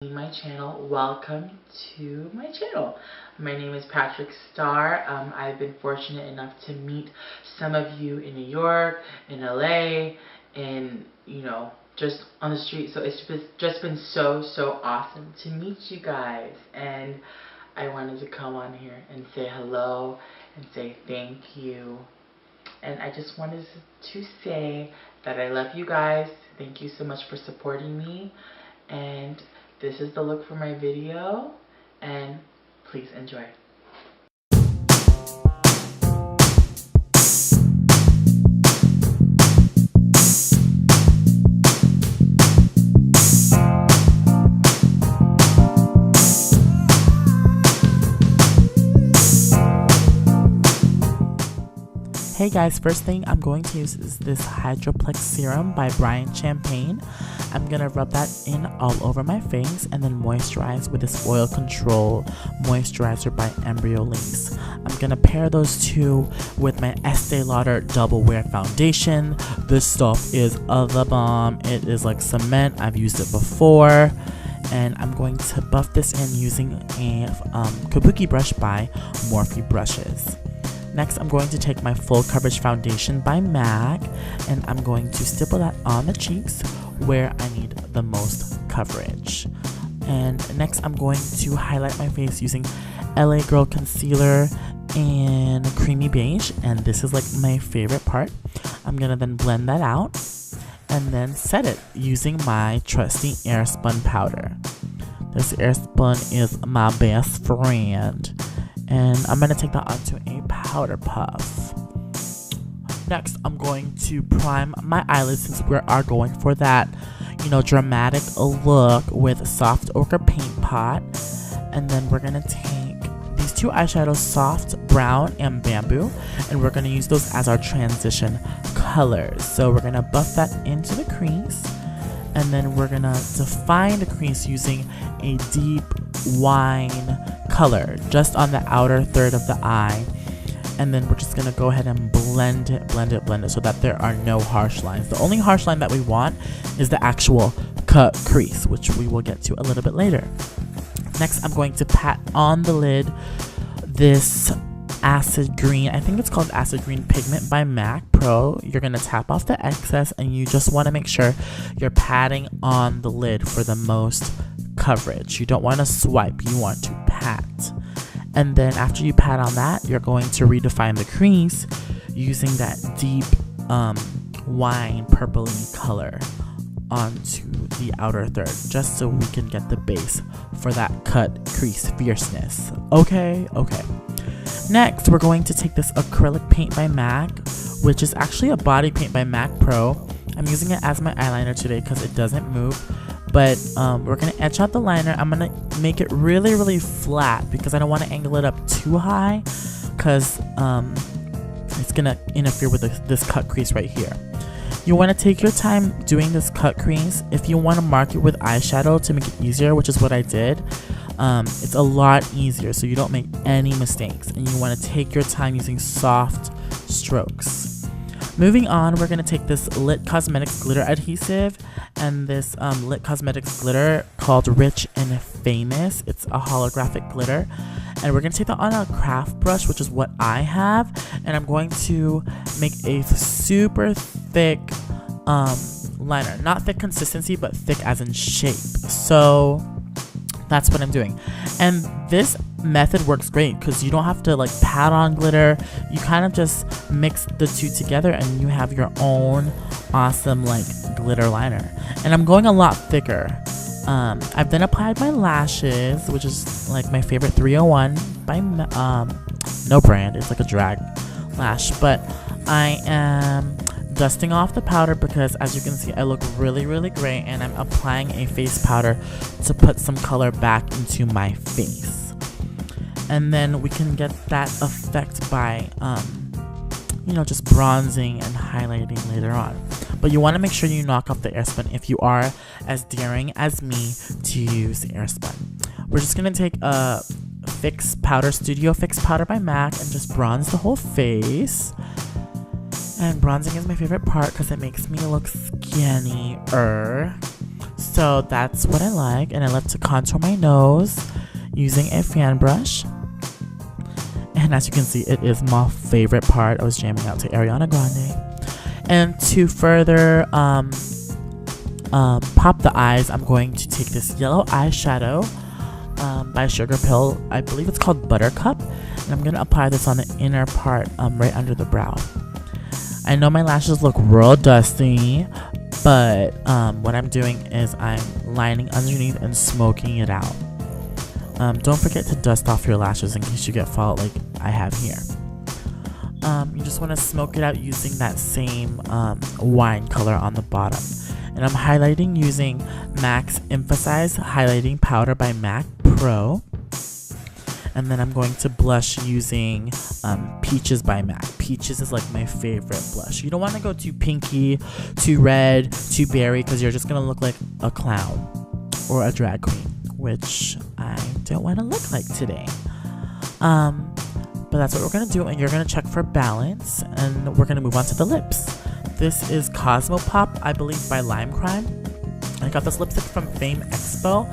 My channel. Welcome to my channel. My name is Patrick Starr. I've been fortunate enough to meet some of you in New York, in LA, and just on the street. So it's just been so awesome to meet you guys, and I wanted to come on here and say hello and say thank you. And I just wanted to say that I love you guys. Thank you so much for supporting me, and this is the look for my video, and please enjoy. Hey guys, first thing I'm going to use is this Hydra Plex Serum by Brian Champagne. I'm going to rub that in all over my face and then moisturize with this Oil Control Moisturizer by Embryolisse. I'm going to pair those two with my Estee Lauder Double Wear Foundation. This stuff is the bomb. It is like cement. I've used it before. And I'm going to buff this in using a kabuki brush by Morphe Brushes. Next, I'm going to take my Full Coverage Foundation by MAC, and I'm going to stipple that on the cheeks where I need the most coverage. And next, I'm going to highlight my face using LA Girl Concealer in Creamy Beige, and this is like my favorite part. I'm going to then blend that out and then set it using my trusty Airspun powder. This Airspun is my best friend. And I'm going to take that onto a powder puff. Next, I'm going to prime my eyelids since we are going for that, dramatic look with soft ochre paint pot. And then we're going to take these two eyeshadows, Soft Brown and Bamboo, and we're going to use those as our transition colors. So we're going to buff that into the crease. And then we're going to define the crease using a deep wine color just on the outer third of the eye. And then we're just going to go ahead and blend it so that there are no harsh lines. The only harsh line that we want is the actual cut crease, which we will get to a little bit later. Next, I'm going to pat on the lid this acid green, I think it's called acid green pigment by MAC Pro. You're going to tap off the excess, and you just want to make sure you're patting on the lid for the most coverage. You don't want to swipe, you want to pat. And then after you pat on that, you're going to redefine the crease using that deep wine purpley color onto the outer third, just so we can get the base for that cut crease fierceness. Okay. Next, we're going to take this acrylic paint by MAC, which is actually a body paint by MAC Pro. I'm using it as my eyeliner today because it doesn't move. But we're going to etch out the liner. I'm going to make it really flat because I don't want to angle it up too high because it's going to interfere with this cut crease right here. You want to take your time doing this cut crease. If you want to mark it with eyeshadow to make it easier, which is what I did, it's a lot easier so you don't make any mistakes, and you want to take your time using soft strokes. Moving on, we're going to take this Lit Cosmetics glitter adhesive and this Lit Cosmetics glitter called Rich and Famous. It's a holographic glitter, and we're going to take that on a craft brush, which is what I have, and I'm going to make a super thick liner. Not thick consistency, but thick as in shape. So that's what I'm doing. And this method works great because you don't have to like pat on glitter. You kind of just mix the two together and you have your own awesome like glitter liner. And I'm going a lot thicker. I've then applied my lashes, which is like my favorite 301 by no brand. It's like a drag lash, but I am dusting off the powder because, as you can see, I look really great, and I'm applying a face powder to put some color back into my face. And then we can get that effect by just bronzing and highlighting later on. But you want to make sure you knock off the Airspun if you are as daring as me to use Airspun. We're just going to take a Studio Fix powder by MAC and just bronze the whole face. And bronzing is my favorite part because it makes me look skinnier. So that's what I like. And I love to contour my nose using a fan brush. And as you can see, it is my favorite part. I was jamming out to Ariana Grande. And to further pop the eyes, I'm going to take this yellow eyeshadow by SugarPill. I believe it's called Buttercup. And I'm going to apply this on the inner part, right under the brow. I know my lashes look real dusty, but what I'm doing is I'm lining underneath and smoking it out. Don't forget to dust off your lashes in case you get fallout like I have here. You just want to smoke it out using that same wine color on the bottom. And I'm highlighting using MAC's Emphasize Highlighting Powder by MAC Pro. And then I'm going to blush using Peaches by MAC. Peaches is like my favorite blush. You don't want to go too pinky, too red, too berry, because you're just going to look like a clown or a drag queen, which I don't want to look like today. But that's what we're going to do, and you're going to check for balance, and we're going to move on to the lips. This is Cosmopop, I believe, by Lime Crime. I got this lipstick from Fame Expo.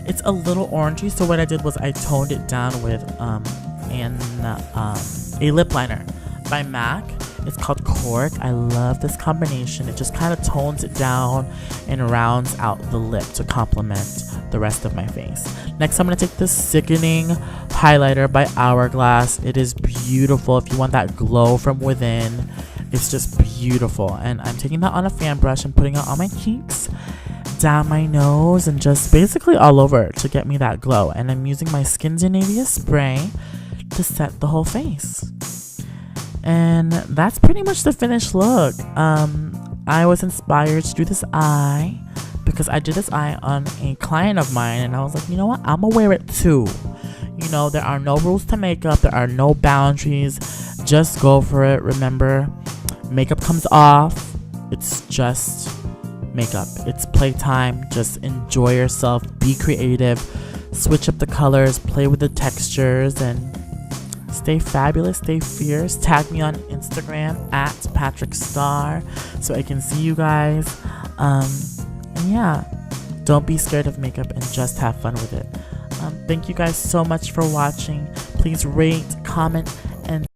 It's a little orangey, so what I did was I toned it down with a lip liner by MAC. It's called Cork. I love this combination. It just kind of tones it down and rounds out the lip to complement the rest of my face. Next, I'm going to take this Sickening highlighter by Hourglass. It is beautiful. If you want that glow from within, it's just beautiful. And I'm taking that on a fan brush and putting it on my cheeks, down my nose, and just basically all over to get me that glow. And I'm using my Skindinavia spray to set the whole face. And that's pretty much the finished look. I was inspired to do this eye because I did this eye on a client of mine, and I was like, you know what, I'm gonna wear it too. You know, there are no rules to makeup, there are no boundaries, just go for it. Remember, makeup comes off, it's just makeup, it's playtime. Just enjoy yourself, be creative, switch up the colors, play with the textures, and stay fabulous, stay fierce. Tag me on Instagram at Patrick Star so I can see you guys. And yeah, don't be scared of makeup and just have fun with it. Thank you guys so much for watching. Please rate, comment, and